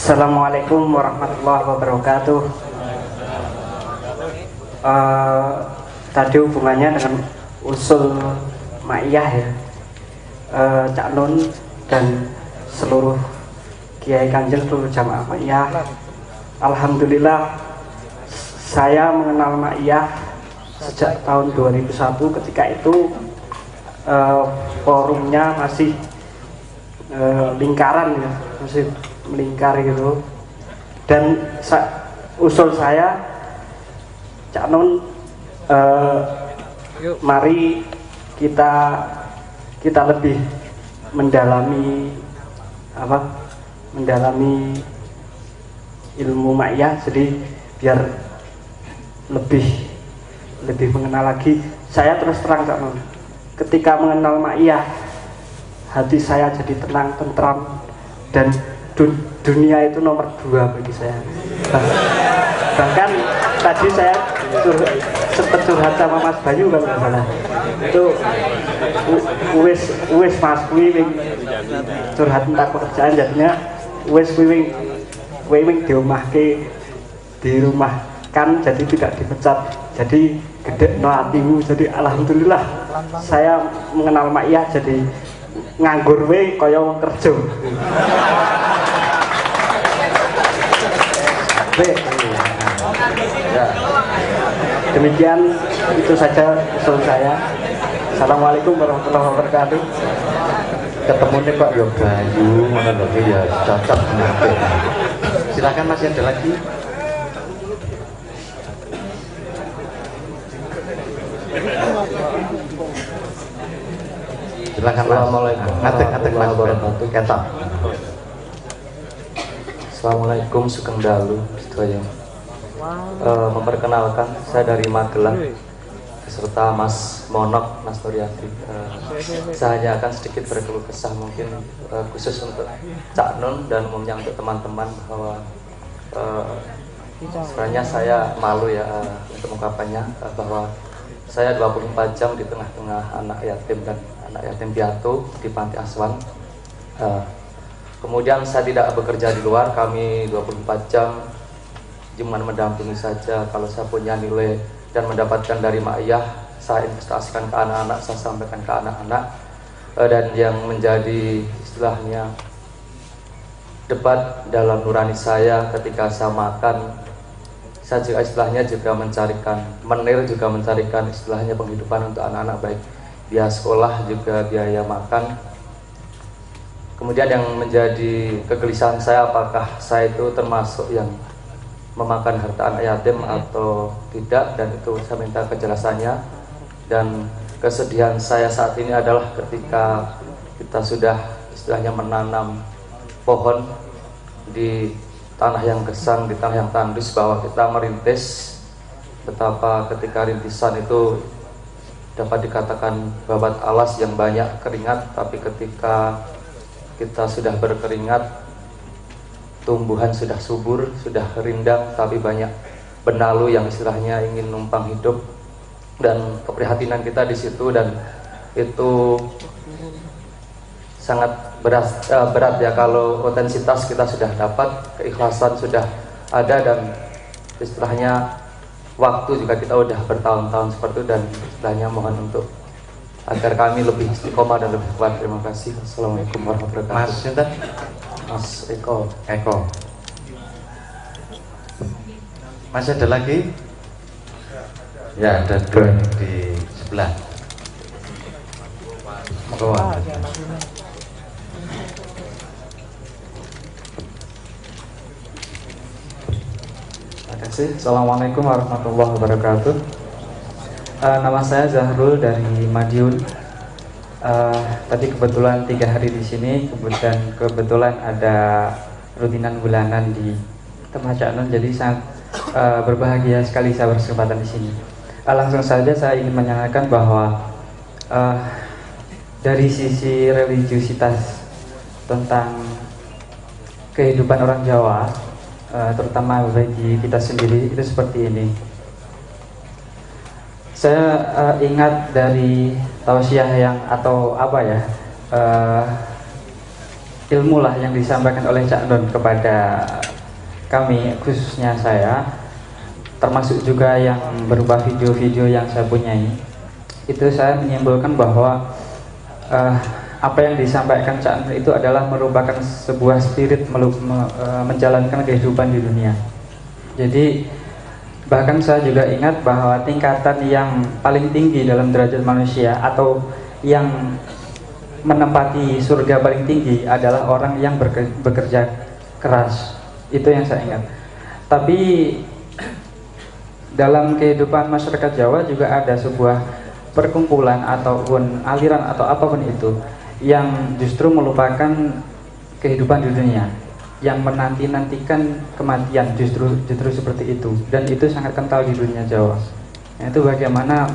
Assalamualaikum warahmatullahi wabarakatuh. Tadi hubungannya dengan usul Ma'iyah ya, Cak Nun dan seluruh Kiai Kanjeng, seluruh jamaah Ma'iyah. Alhamdulillah saya mengenal Ma'iyah sejak tahun 2001. Ketika itu forumnya masih lingkaran ya, masih melingkar gitu. Dan usul saya, Cak Nun, mari kita lebih mendalami ilmu Ma'iyah, jadi biar lebih mengenal lagi. Saya terus terang, Cak Nun, ketika mengenal Ma'iyah, hati saya jadi tenang, tentram, dan dunia itu nomor 2 bagi saya. Bahkan tadi saya sempat curhat sama Mas Bayu kalau nggak salah. Itu wis Mas kuwi curhat tentang pekerjaan, jadinya wis kuwi dirumahkan, jadi tidak dipecat, jadi gede no hatimu. Jadi alhamdulillah saya mengenal Ma'iyah jadi nganggur we kaya wong kerja. Ya. Demikian, itu saja usul saya. Assalamualaikum warahmatullahi wabarakatuh. Ketemunya kok ya Bayu, mana lagi ya cocok. Silakan, masih ada lagi. Silakan. Assalamualaikum warahmatullahi wabarakatuh. Ketok. Assalamualaikum, Sugeng Dalu sedaya. Memperkenalkan, saya dari Magelang beserta Mas Monok, Mas Nuriadi. Saya hanya akan sedikit berkeluh kesah, mungkin khusus untuk Cak Nun dan umumnya untuk teman-teman, bahwa sebenarnya saya malu ya untuk mengungkapkannya, bahwa saya 24 jam di tengah-tengah anak yatim dan anak yatim piatu di Panti Asuhan. Kemudian saya tidak bekerja di luar, kami 24 jam cuma mendampingi saja. Kalau saya punya nilai dan mendapatkan dari Ma'iyah, saya investasikan ke anak-anak, saya sampaikan ke anak-anak. Dan yang menjadi istilahnya debat dalam nurani saya ketika saya makan, saya juga istilahnya juga mencarikan istilahnya penghidupan untuk anak-anak, baik biaya sekolah juga biaya makan. Kemudian yang menjadi kegelisahan saya, apakah saya itu termasuk yang memakan harta anak yatim atau tidak, dan itu saya minta kejelasannya. Dan kesedihan saya saat ini adalah ketika kita sudah istilahnya menanam pohon di tanah yang gersang, di tanah yang tandus, bahwa kita merintis, betapa ketika rintisan itu dapat dikatakan babat alas yang banyak keringat, tapi ketika kita sudah berkeringat, tumbuhan sudah subur, sudah rindang, tapi banyak benalu yang istilahnya ingin numpang hidup. Dan keprihatinan kita di situ, dan itu sangat berat ya, kalau otensitas kita sudah dapat, keikhlasan sudah ada, dan istilahnya waktu juga kita udah bertahun-tahun seperti itu, dan istilahnya mohon untuk agar kami lebih istiqomah dan lebih kuat. Terima kasih. Assalamualaikum warahmatullahi wabarakatuh. Mas Sinten? Mas Eko. Masih ada lagi? Ya, ada 2 di sebelah. Monggo. Terima kasih. Assalamualaikum warahmatullahi wabarakatuh. Nama saya Zahrul dari Madiun. Tadi kebetulan 3 hari di sini, kebetulan ada rutinan bulanan di tempat Cak Nun, jadi sangat berbahagia sekali saya berkesempatan di sini. Langsung saja saya ingin menanyakan bahwa dari sisi religiusitas tentang kehidupan orang Jawa, terutama bagi kita sendiri, itu seperti ini. Saya ingat dari tausiah yang atau apa ya, ilmu lah yang disampaikan oleh Cak Nun kepada kami, khususnya saya, termasuk juga yang berupa video-video yang saya punyai. Itu saya menyimpulkan bahwa apa yang disampaikan Cak Nun itu adalah merupakan sebuah spirit menjalankan kehidupan di dunia. Jadi bahkan saya juga ingat bahwa tingkatan yang paling tinggi dalam derajat manusia atau yang menempati surga paling tinggi adalah orang yang bekerja keras. Itu yang saya ingat. Tapi dalam kehidupan masyarakat Jawa juga ada sebuah perkumpulan ataupun aliran atau apapun itu yang justru melupakan kehidupan di dunia, yang menanti-nantikan kematian, justru seperti itu, dan itu sangat kental di dunia Jawa. Nah, itu bagaimana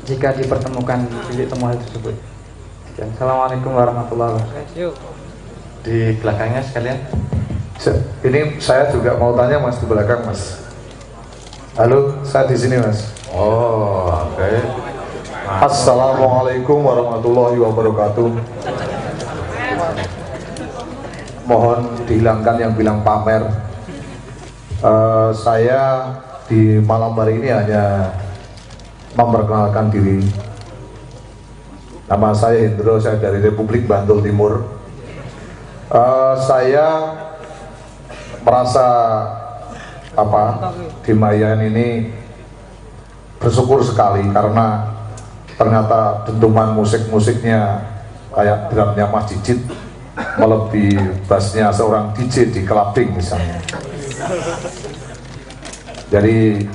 jika dipertemukan titik temu hal tersebut. Assalamualaikum warahmatullahi wabarakatuh. Di belakangnya sekalian. Ini saya juga mau tanya Mas di belakang Mas. Halo, saya di sini Mas. Oh, oke. Assalamualaikum warahmatullahi wabarakatuh. Mohon dihilangkan yang bilang pamer. Saya di malam hari ini hanya memperkenalkan diri. Nama saya Hendro, saya dari Republik Bantul Timur. Saya merasa di Mayan ini bersyukur sekali karena ternyata dentuman musik-musiknya kayak drumnya Mas Didit melebihi bassnya seorang DJ di clubbing misalnya. Jadi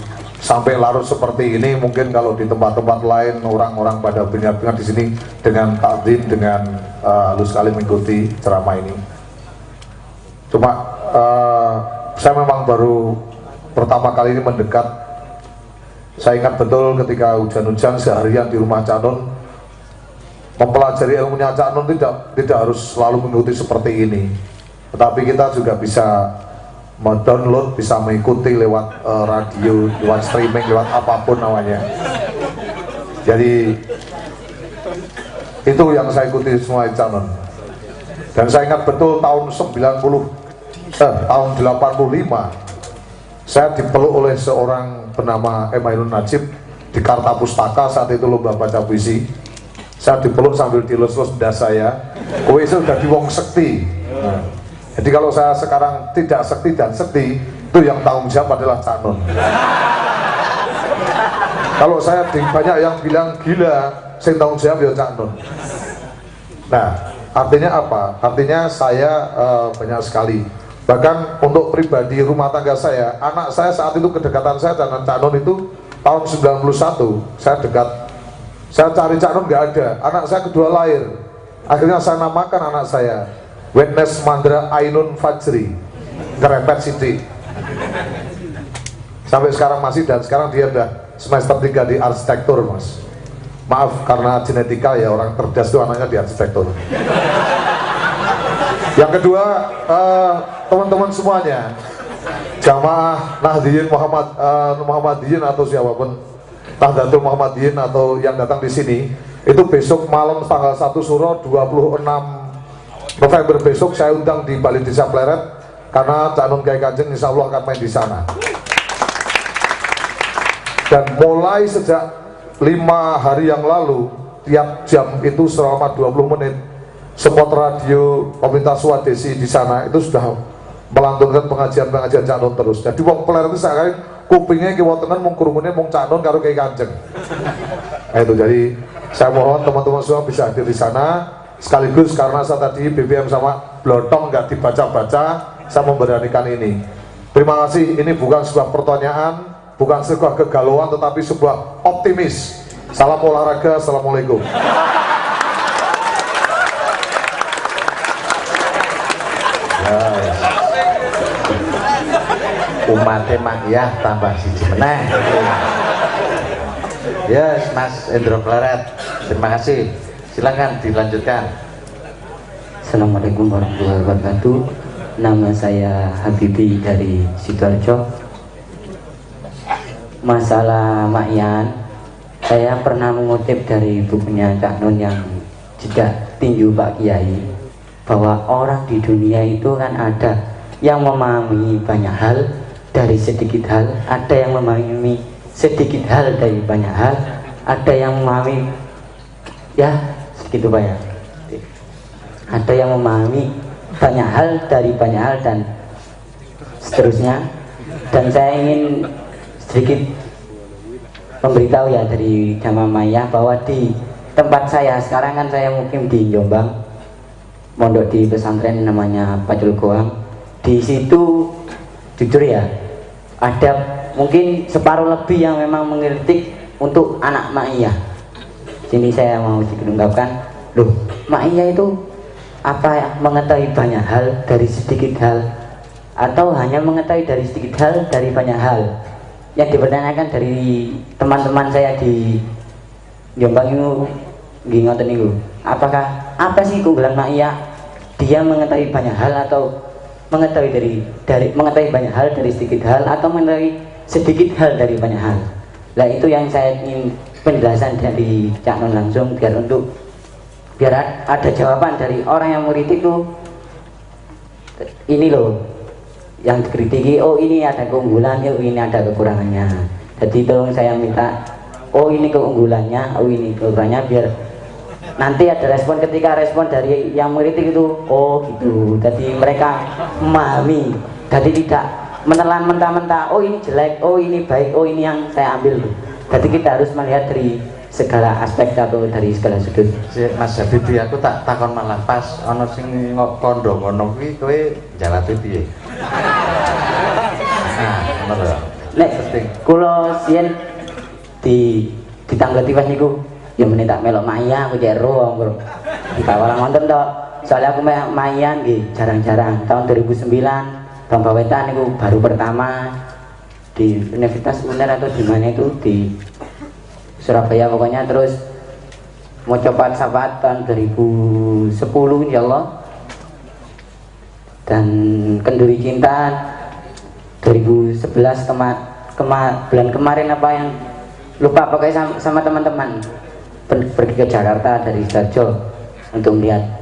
sampai larut seperti ini, mungkin kalau di tempat-tempat lain orang-orang pada benar-benar di sini dengan takdim, dengan halus sekali mengikuti ceramah ini. Cuma saya memang baru pertama kali ini mendekat. Saya ingat betul ketika hujan-hujan seharian di rumah Cak Nun, mempelajari ilmunya Cak Nun tidak harus selalu mengikuti seperti ini, tetapi kita juga bisa mendownload, bisa mengikuti lewat radio, lewat streaming, lewat apapun namanya. Jadi itu yang saya ikuti semua Cak Nun. Dan saya ingat betul tahun 85 saya dipeluk oleh seorang bernama Emailun Najib di Karta Pustaka. Saat itu lomba baca puisi, saya dipeluk sambil dilus-lus das saya, kowe sudah di wong sekti. Jadi kalau saya sekarang tidak sekti dan sekti, itu yang tanggung jawab adalah Cak Nun. Kalau saya banyak yang bilang gila, saya tanggung jawab ya Cak Nun. Nah, artinya apa? Artinya saya banyak sekali. Bahkan untuk pribadi rumah tangga saya, anak saya saat itu kedekatan saya dengan Cak Nun itu tahun 91, saya dekat. Saya cari Cak Nun nggak ada, anak saya kedua lahir. Akhirnya saya namakan anak saya Witness Mandra Ainun Fajri, ngerempet Siti. Sampai sekarang masih, dan sekarang dia udah semester 3 di arsitektur Mas. Maaf karena genetika ya, orang cerdas itu anaknya di arsitektur. Yang kedua, teman-teman semuanya, jamaah Nahdliyin Muhammadiyin atau siapapun, Nahdlatul Muhammadiyin atau yang datang di sini, itu besok malam tanggal 1 Suro 26 November besok saya undang di Balai Desa Pleret, karena Cak Nun Kyai Kanjeng insya Allah akan main di sana. Dan mulai sejak 5 hari yang lalu, tiap jam itu selama 20 menit spot radio pemerintah Swadesi di sana itu sudah melantunkan pengajian-pengajian Cak Nun terus. Jadi wong Pleret itu saya kupingnya kiwa tengah mung kurumunnya mung Cak Nun karo Kyai Kanjeng. Nah, itu jadi saya mohon teman-teman semua bisa hadir di sana. Sekaligus karena saya tadi BBM sama Blotong nggak dibaca-baca, saya memberanikan ini. Terima kasih. Ini bukan sebuah pertanyaan, bukan sebuah kegalauan, tetapi sebuah optimis. Salam olahraga. Assalamualaikum. Umatnya makyah tambah siji meneh. Yes, Mas Endro Pleret, terima kasih. Silakan dilanjutkan. Assalamualaikum warahmatullahi wabarakatuh. Nama saya Habibi dari Sidoarjo. Masalah makyan, saya pernah mengutip dari bukunya Cak Nun yang Jejak Tinju Pak Kiai. bahwa orang di dunia itu kan ada yang memahami banyak hal dari sedikit hal, ada yang memahami sedikit hal dari banyak hal, ada yang memahami ya segitu banyak, ada yang memahami banyak hal dari banyak hal dan seterusnya. Dan saya ingin sedikit memberitahu ya dari Dhamma Maya bahwa di tempat saya sekarang kan saya mukim di Jombang, mondok di pesantren namanya Pacul Goang. Di situ jujur ya ada mungkin separuh lebih yang memang mengkritik untuk anak Ma'iyah. Sini saya mau diungkapkan, loh Ma'iyah itu apa ya, mengetahui banyak hal dari sedikit hal, atau hanya mengetahui dari sedikit hal dari banyak hal? Yang dipertanyakan dari teman-teman saya di Jombang itu ngoten niku. Apakah apa sih keunggulan Ma'iyah? Dia mengetahui banyak hal atau mengetahui dari mengetahui banyak hal dari sedikit hal, atau mengetahui sedikit hal dari banyak hal? Nah itu yang saya ingin penjelasan dari Cak Non langsung biar ada jawaban dari orang yang mengkritik tuh, ini loh yang dikritiki, oh ini ada keunggulan, oh ini ada kekurangannya. Jadi tolong saya minta, oh ini keunggulannya, oh ini kekurangannya, biar nanti ada respon, ketika respon dari yang mengkritik itu, oh gitu. Jadi mereka memahami, jadi tidak menelan mentah-mentah, oh ini jelek, oh ini baik, oh ini yang saya ambil. Jadi kita harus melihat dari segala aspek atau dari segala sudut. Mas Habibie, aku tak takon malah pas ana sing kondo ngono kuwi kowe jalate piye? Nah, ngono lho. Nek kula sien ditanggeti pas niku ya meneh tak melok Ma'iyah aku jero kok. Dikawal wonten tok. Soalnya aku Ma'iyah nggih jarang-jarang. Tahun 2009 Bang Bawetan niku baru pertama di Universitas UNER atau di mana itu di Surabaya pokoknya. Terus mau coba syafaat tahun 2010 insyaallah, dan Kenduri Cinta 2011 bulan kemarin apa yang lupa pokoknya sama teman-teman pergi ke Jakarta dari Sidoarjo untuk melihat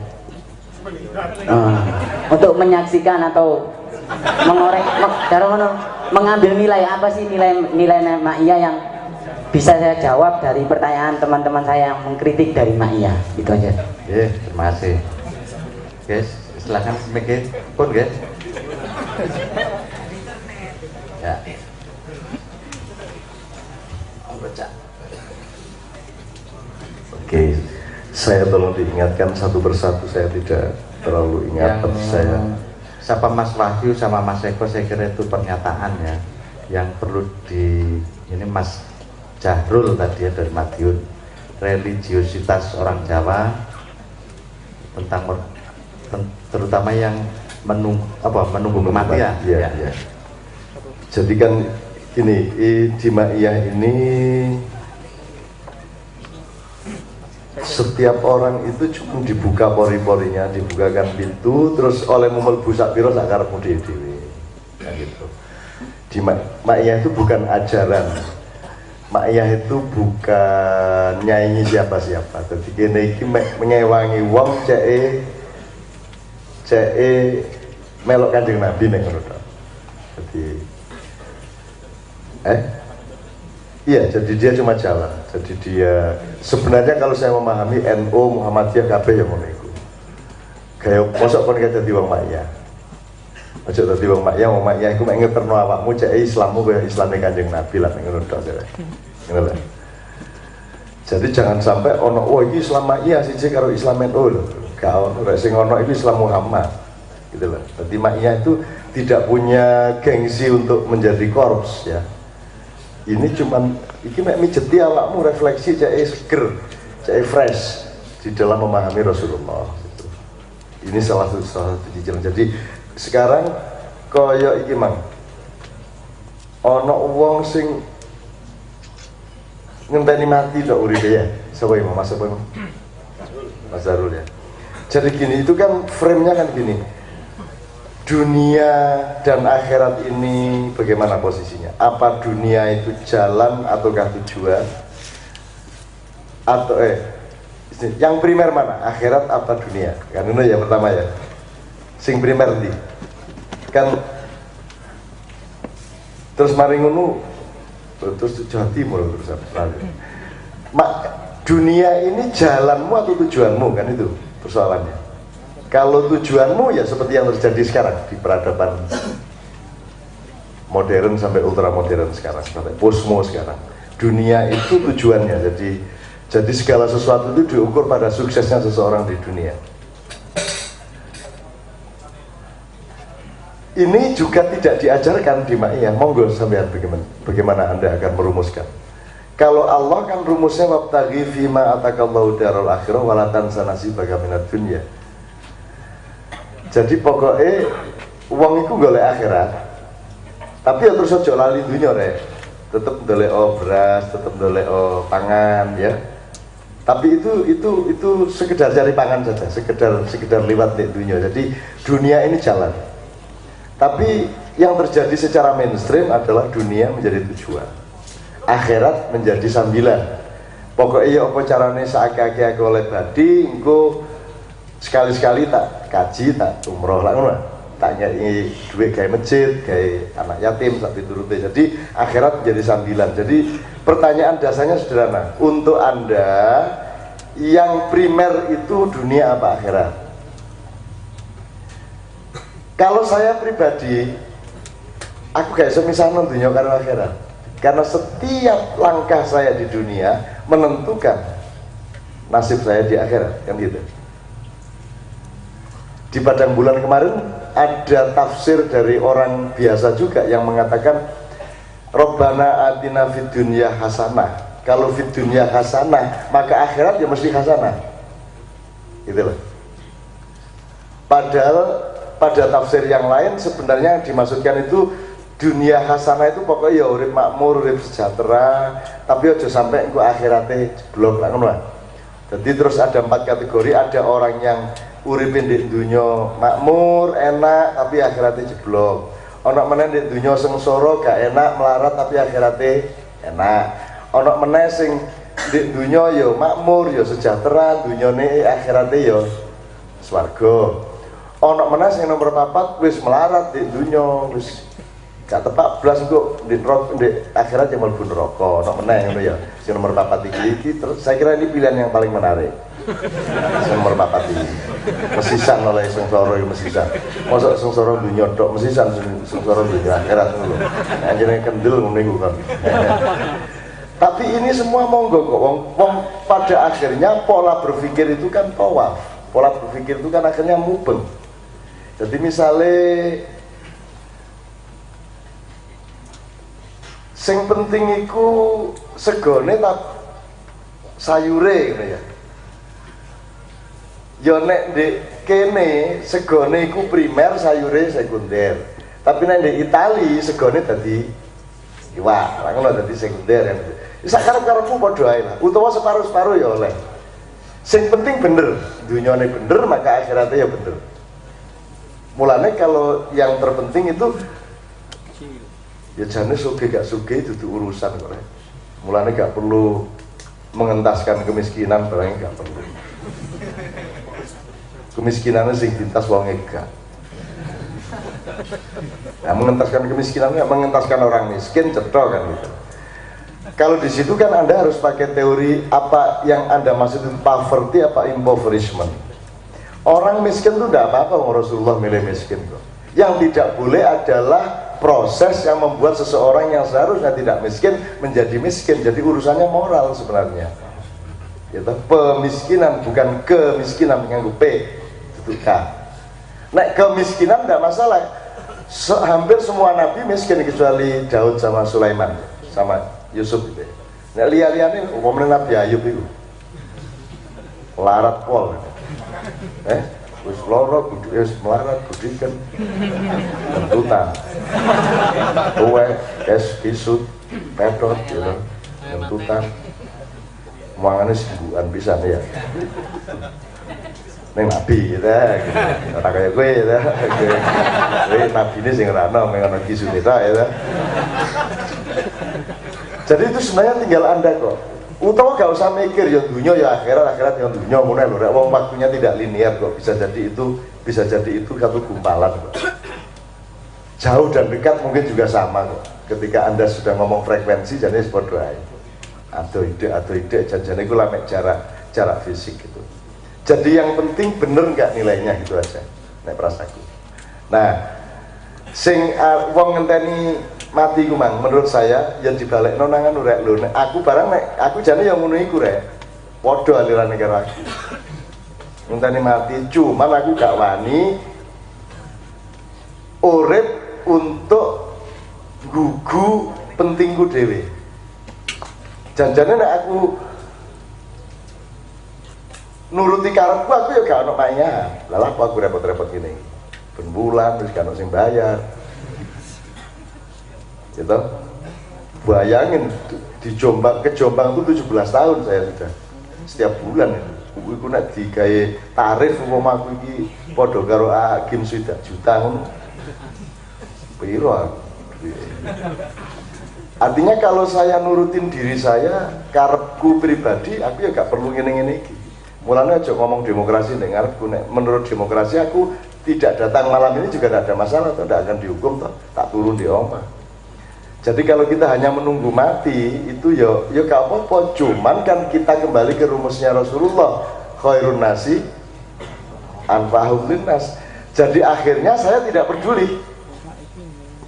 untuk menyaksikan atau mengorek mengambil nilai apa sih nilai Ma'iyah yang bisa saya jawab dari pertanyaan teman-teman saya yang mengkritik dari Ma'iyah. Itu aja. Terima kasih. Guys, silakan mikir pun guys. Ya. Oke, saya tolong diingatkan satu persatu, saya tidak terlalu ingat saya. Siapa Mas Wahyu sama Mas Eko, saya kira itu pernyataan ya yang perlu ini Mas Jahrul tadi ya dari Madiun, religiositas orang Jawa tentang terutama yang menunggu kematian. Ya. Jadi kan ini di Ma'iyah ini setiap orang itu cuma dibuka pori-porinya, dibukakan pintu, terus oleh mumel busak piro sak karepmu dhewe. Nah gitu. Di Ma'iyah itu bukan ajaran. Ma'iyah itu bukan nyanyi siapa-siapa. Jadi kene iki mengewangi wong ceke melok Kanjeng Nabi nek ngono to. Jadi iya, jadi dia cuma jalan. Jadi dia sebenarnya kalau saya memahami NU Muhammadiyah kabeh yang ngono iku. Gaya mosok kon dadi wong Ma'iyah. Aja dadi wong Ma'iyah iku mek ngeterno awakmu cek Islammu kaya Islame Kanjeng Nabi lah ngono tok. Ngono lho. Jadi jangan sampai ono oh iki Islam Ma'iyah siji karo Islam NU lho. Gak ono rek sing ono iku Islam Muhammad. Gitu loh. Jadi Ma'iyah itu tidak punya gengsi untuk menjadi korps ya. Ini cuman iki mek mijeti awakmu refleksi cek seger, cek fresh di dalam memahami Rasulullah gitu. Ini salah satu jalan. Jadi sekarang kaya iki mang ana wong sing ngenteni mati tok uripe ya. Sapa Imam? Mas apa Imam? Mas Zarul ya. Jadi gini, itu kan frame-nya kan gini. Dunia dan akhirat ini bagaimana posisinya? Apa dunia itu jalan ataukah tujuan? Atau Yang primer mana? Akhirat apa dunia? Kan ini yang pertama ya. Sing primer di. Kan terus mari ngono terus Jawa Timur terus apa? Dunia ini jalanmu atau tujuanmu, kan itu persoalannya. Kalau tujuanmu ya seperti yang terjadi sekarang di peradaban modern sampai ultra modern sekarang, sampai posmo sekarang. Dunia itu tujuannya. Jadi segala sesuatu itu diukur pada suksesnya seseorang di dunia. Ini juga tidak diajarkan di Ma'iyah. Monggo sampean bagaimana Anda akan merumuskan. Kalau Allah kan rumusnya wabtaghi fima atakallahu darul akhirah wala tansa nasibaka minad dunya. Jadi pokoknya uang itu golek akhirat. Tapi ya terus aja lali dunya rek. Tetep ndolek beras, tetep ndolek pangan ya. Tapi itu sekedar cari pangan saja, sekedar lewat di dunia. Jadi dunia ini jalan. Tapi yang terjadi secara mainstream adalah dunia menjadi tujuan, akhirat menjadi sambilan. Pokoknya ya apa carane saake-ake aku oleh badi, engko sekali-sekali tak kaji, tak umroh lah ngono. Tak nyai duit gawe masjid, gawe anak yatim sak piturute. Jadi akhirat menjadi sambilan. Jadi pertanyaan dasarnya sederhana. Untuk Anda yang primer itu dunia apa akhirat? Kalau saya pribadi, aku gak bisa misalnya dunia karo akhirat. Karena setiap langkah saya di dunia menentukan nasib saya di akhirat, kan gitu. Di Padang Bulan kemarin ada tafsir dari orang biasa juga yang mengatakan Robbana atina fid dunya hasanah. Kalau fid dunya hasanah, maka akhirat ya mesti hasanah. Gitu loh. Padahal pada tafsir yang lain sebenarnya dimaksudkan itu dunia hasanah itu pokoknya ya urip makmur, urip sejahtera, tapi aja sampai engko akhirate jeblok lah ngono. Jadi terus ada 4 kategori, ada orang yang uripin di dunia makmur, enak, tapi akhiratnya jeblok. Ono meneh di dunia sengsara gak enak, melarat tapi akhiratnya enak. Ono meneh sing di dunia ya makmur, ya sejahtera, dunyane akhiratnya ya swarga. Ono meneh sing nomor 4 wis melarat di dunia, wis gak tepak blas kok di akhirat yang mlebu neraka. Ono meneh ngono ya. Sing nomor 4 iki terus saya kira ini pilihan yang paling menarik. Nomor 4 ini mesisan oleh sengsara iki mesisan. Mosok sengsara dunya tok mesisan sengsara dunya akhirat ngono. Anjene kendel ngono iku kan. Tapi ini semua monggo kok wong pada akhirnya pola berpikir itu kan tawaf. Pola berpikir itu kan akhirnya mubeng. Jadi misalnya sing penting iku segone tak sayure gitu ya. Ya nek di kene segone iku primer, sayure sekunder. Tapi nek di Itali segone dadi iwak, lah ngono dadi sekunder kan. Sak karep-karepmu padha ae lah. Utawa separuh-separuh ya oleh. Sing penting bener, dunyane bener maka akhiratnya ya bener. Mulane kalau yang terpenting itu ya jane sugih gak sugih itu urusan kok. Mulane gak perlu mengentaskan kemiskinan, barangnya gak perlu. Kemiskinannya sing dintas wong gak. Nah, mengentaskan kemiskinan nggak mengentaskan orang miskin, cetok kan gitu. Kalau di situ kan Anda harus pakai teori apa yang Anda maksud itu poverty apa impoverishment. Orang miskin itu tidak apa-apa, Rasulullah milih miskin kok. Yang tidak boleh adalah proses yang membuat seseorang yang seharusnya tidak miskin menjadi miskin. Jadi urusannya moral sebenarnya. Itu pemiskinan bukan kemiskinan dengan P. Itu K. Nah, kemiskinan tidak masalah. Hampir semua nabi miskin kecuali Daud sama Sulaiman sama Yusuf gitu. Nah, lihat-lihat umumnya Nabi Ayub itu larat pol. Wis loro kudu wis melarat kudikan tentutan. Tuwe kisut pedot gitu. Tentutan. Mangane sembuhan pisan ya. Neng nabi gitu, ora kaya kowe gitu. Kowe nabine sing ora ono meng ana kisune ta ya. Jadi itu sebenarnya tinggal Anda kok. utawa gak usah mikir ya dunia ya akhirat, akhirat ya dunia, mulai lho rek wong waktunya tidak linear kok, bisa jadi itu satu gumpalan kok. Jauh dan dekat mungkin juga sama kok. Ketika Anda sudah ngomong frekuensi jadi sepodo ae. Atau ide janjane iku lamek jarak fisik gitu. Jadi yang penting bener nggak nilainya gitu aja nek prasaku. Nah, sing wong ngenteni mati ku mang menurut saya ya dibalekno nangan rek lho nek aku barang nek aku jane ya ngono iku rek. Padha alirane karo aku. Ngenteni mati cuman aku gak wani urip untuk gugu pentingku dhewe. Janjane nek aku nuruti karepku aku ya gak ono maya. Lah apa aku repot-repot gini. Ben bulan wis gak ono sing bayar. Gitu. Bayangin di Jombang ke Jombang itu 17 tahun saya sudah. Setiap bulan itu. Iku nek digawe tarif umpama aku iki padha karo Agim sudah juta ngono. Piro aku? Artinya kalau saya nurutin diri saya, karepku pribadi, aku ya gak perlu ngene-ngene iki. Mulane aja ngomong demokrasi nek ngarepku nek menurut demokrasi aku tidak datang malam ini juga tidak ada masalah toh, tidak akan dihukum toh, tak turun di omah. Jadi kalau kita hanya menunggu mati itu ya gak apa-apa, cuman kan kita kembali ke rumusnya Rasulullah, khairun nasi anfa'uhum linnas. Jadi akhirnya saya tidak peduli.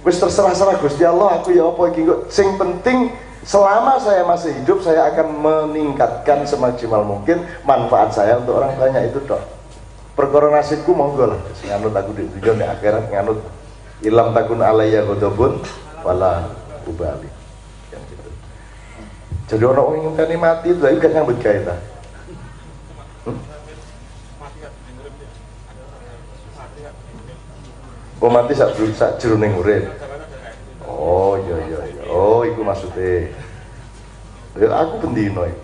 Wis terserah-serah Gusti Allah, aku ya apa iki kok. Sing penting selama saya masih hidup saya akan meningkatkan semaksimal mungkin manfaat saya untuk orang banyak itu tok. Perkara nasibku monggo lah, nganut aku di dunia di akhirat nganut ilam takun alayya ghadabun wala ubali. Yang gitu. Jadi orang yang ngenteni mati itu lagi kan nyambut gawe ta. Oh mati sak jroning urip. Oh iya. Oh iku maksudnya. Ya aku bendino iki.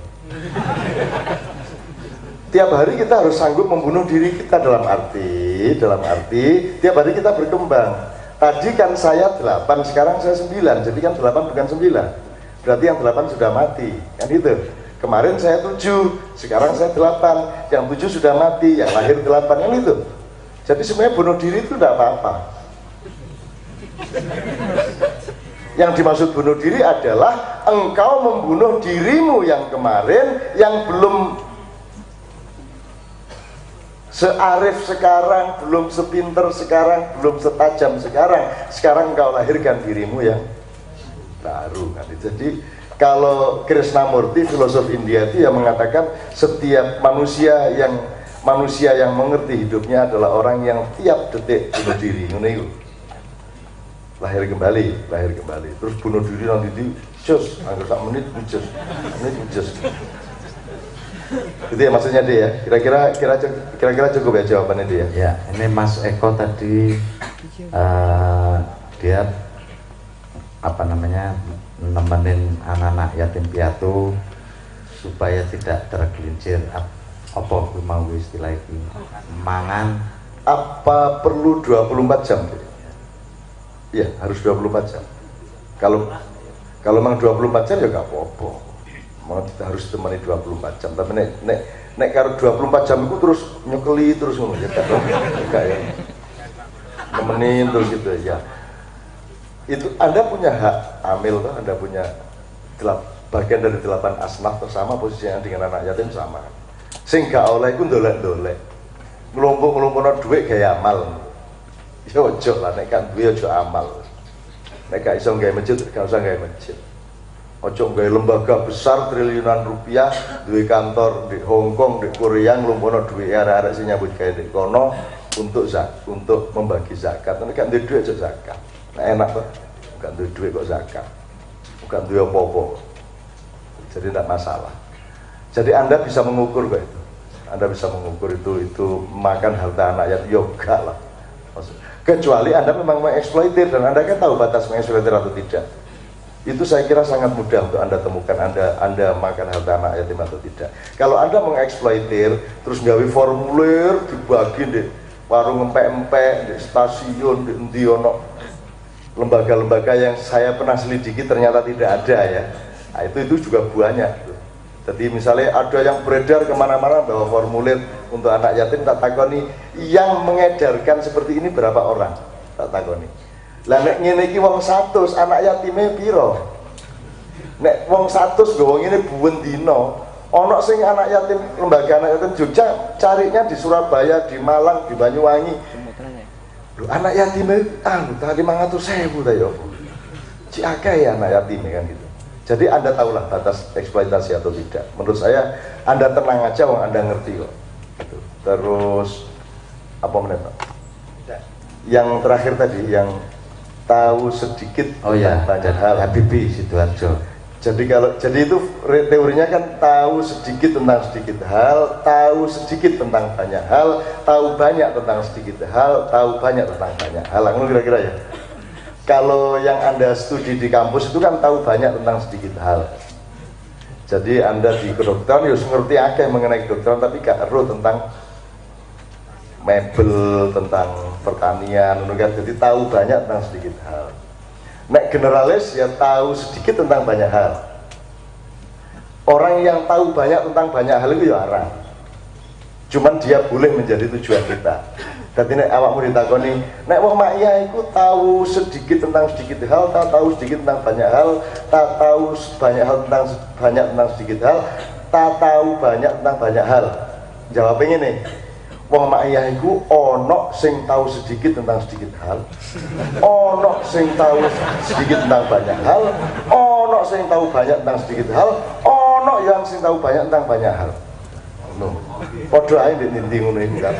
Tiap hari kita harus sanggup membunuh diri kita dalam arti tiap hari kita berkembang. Tadi kan saya 8, sekarang saya 9. Jadi kan 8 bukan 9. Berarti yang 8 sudah mati. Kan itu. Kemarin saya 7, sekarang saya 8. Yang 7 sudah mati, yang lahir 8 kan itu. Jadi sebenarnya bunuh diri itu tidak apa-apa. Yang dimaksud bunuh diri adalah engkau membunuh dirimu yang kemarin, yang belum searif sekarang, belum sepinter sekarang, belum setajam sekarang. Sekarang engkau lahirkan dirimu yang baru kan. Jadi kalau Krishnamurti, filosof India itu yang mengatakan setiap manusia yang mengerti hidupnya adalah orang yang tiap detik bunuh diri. Lahir kembali, terus bunuh diri nanti di cus, angkat sak menit cus. Itu ya maksudnya dia ya. Kira-kira cukup ya jawabannya dia. Ya, ini Mas Eko tadi dia nemenin anak-anak yatim piatu supaya tidak tergelincir. Apa mau istilah itu? Mangan. Apa perlu 24 jam? Iya, harus 24 jam. Kalau memang 24 jam ya gak apa-apa. Memang harus temani 24 jam. Tapi nek karo 24 jam itu terus nyekeli terus ngono ya enggak ya. Nemenin terus gitu ya. Itu Anda punya hak amil toh, Anda punya bagian dari 8 asnaf toh, sama posisinya dengan anak yatim sama. Sing gak oleh iku ndolek-ndolek. Ngelompok-ngelompokno dhuwit gaya amal. Ya ojo lah, nek kan duwe ojo amal. Nek gak iso gawe masjid, gak usah gawe masjid. Ojo gawe lembaga besar triliunan rupiah, duwe kantor di Hong Kong, di Korea, ngelompokno duwe arek-arek sing nyambut gawe di kono untuk membagi zakat. Nek gak duwe duit ojo zakat. Nek enak kok, gak duwe duit kok zakat. Gak duwe apa-apa. Jadi tidak masalah. Jadi Anda bisa mengukur kok itu. Anda bisa mengukur itu makan harta anak yatim yoga lah. Kecuali Anda memang mengeksploitir dan Anda kan tahu batas mengeksploitir atau tidak. Itu saya kira sangat mudah untuk Anda temukan Anda makan harta anak yatim atau tidak. Kalau Anda mengeksploitir terus nggawe formulir dibagi di warung empek-empek, di stasiun, di endi ono lembaga-lembaga yang saya pernah selidiki ternyata tidak ada ya. Nah, itu juga banyak. Jadi misalnya ada yang beredar kemana-mana bawa formulir untuk anak yatim, tak takoni yang mengedarkan seperti ini berapa orang, tak takoni. Lah nek ngene iki wong 100 anak yatime piro? Nek wong 100 wong ini buwen dino, ono sing anak yatim lembaga anak yatim Jogja carinya di Surabaya, di Malang, di Banyuwangi. Lho anak yatime tadi 500.000 ta yo. Ci akeh ya anak yatime kan gitu. Jadi Anda tahulah batas eksploitasi atau tidak. Menurut saya Anda tenang aja, wong Anda ngerti kok. Gitu. Terus apa menit Pak? Yang terakhir tadi yang tahu sedikit banyak hal. Habibie Sidoarjo. Jadi itu teorinya kan tahu sedikit tentang sedikit hal, tahu sedikit tentang banyak hal, tahu banyak tentang sedikit hal, tahu banyak tentang banyak hal. Kira-kira ya. Kalau yang Anda studi di kampus itu kan tahu banyak tentang sedikit hal. Jadi Anda di kedokteran ya ngerti akeh mengenai kedokteran tapi gak ero tentang mebel, tentang pertanian, jadi tahu banyak tentang sedikit hal. Nek generalis ya tahu sedikit tentang banyak hal. Orang yang tahu banyak tentang banyak hal itu ya arah. Cuman dia boleh menjadi tujuan kita. Jadi nek awakmu ditakoni, nek wong makya iku tahu sedikit tentang sedikit hal, tahu sedikit tentang banyak hal, tahu banyak hal tentang banyak tentang sedikit hal, tahu banyak tentang banyak hal. Jawabnya nih, wong makya iku ono sing tahu sedikit tentang sedikit hal, ono sing tahu sedikit tentang banyak hal, ono sing tahu banyak tentang sedikit hal, ono yang sing tahu banyak tentang banyak hal. Padha ae ndi ngono iki kan.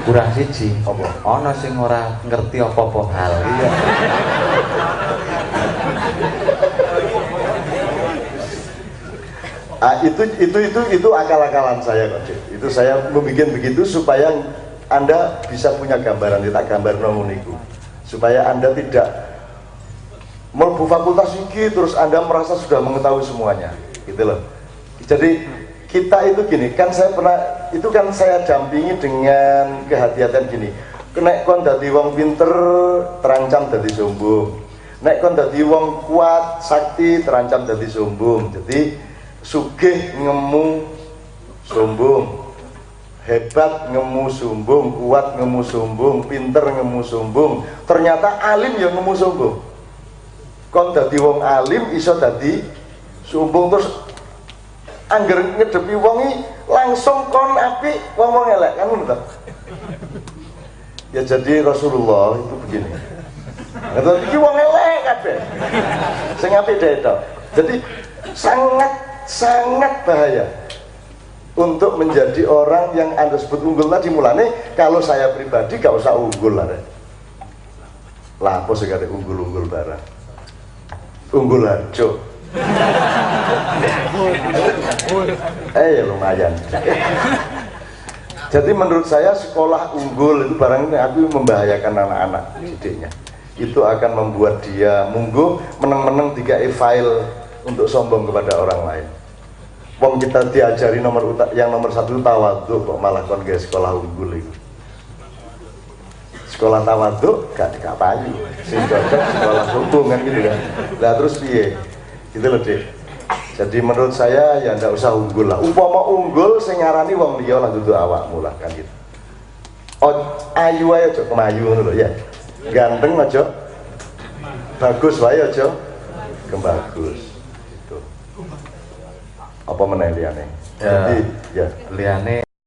Kurang siji. Apa? Ana sing ora ngerti apa-apa hal. Iya. Itu akal-akalan saya kok, Cik. Itu saya membuat begitu supaya Anda bisa punya gambaran, tak gambar nomuniku. Supaya Anda tidak mlebu fakultas iki terus Anda merasa sudah mengetahui semuanya. Gitu loh. Jadi kita itu gini, kan saya pernah, itu kan saya dampingi dengan kehati-hatian gini. Nek kon dadi wong pinter terancam dadi sombong. Nek kon dadi wong kuat sakti terancam dadi sombong. Jadi sugih ngemu sombong, hebat ngemu sombong, kuat ngemu sombong, pinter ngemu sombong. Ternyata alim ya ngemu sombong. Kon dadi wong alim iso dadi sombong terus angger ngedepi wongi langsung kon apik wong elek kan ngono ta. Ya jadi Rasulullah itu begini. Ngerti iki wong elek kabeh. Sing apik dhewe to. Jadi sangat bahaya untuk menjadi orang yang Anda sebut unggul tadi. Mulane kalau saya pribadi gak usah unggul lah. Lah apa sih kate unggul-unggul barang. Unggul harjo. Ya lumayan. Jadi menurut saya sekolah unggul itu barang ini aku membahayakan anak-anak didiknya. Itu akan membuat dia mungguh meneng-meneng 3 file untuk sombong kepada orang lain. Wong kita diajari yang nomor 1 tawadhu kok malah kon gawe sekolah unggul itu. Sekolah tawadhu gak dikapayu. Sing cocok sekolah sombong kan gitu kan. Lah terus piye? Gitu loh Dek. Jadi menurut saya ya ndak usah unggul lah. Umpama unggul sing ngarani wong liya lah dudu awakmu lah kan gitu. Ayu ae aja kemayu ngono lho ya. Ganteng aja. Bagus wae aja kebagus. Itu. Apa meneh liyane? Jadi ya liyane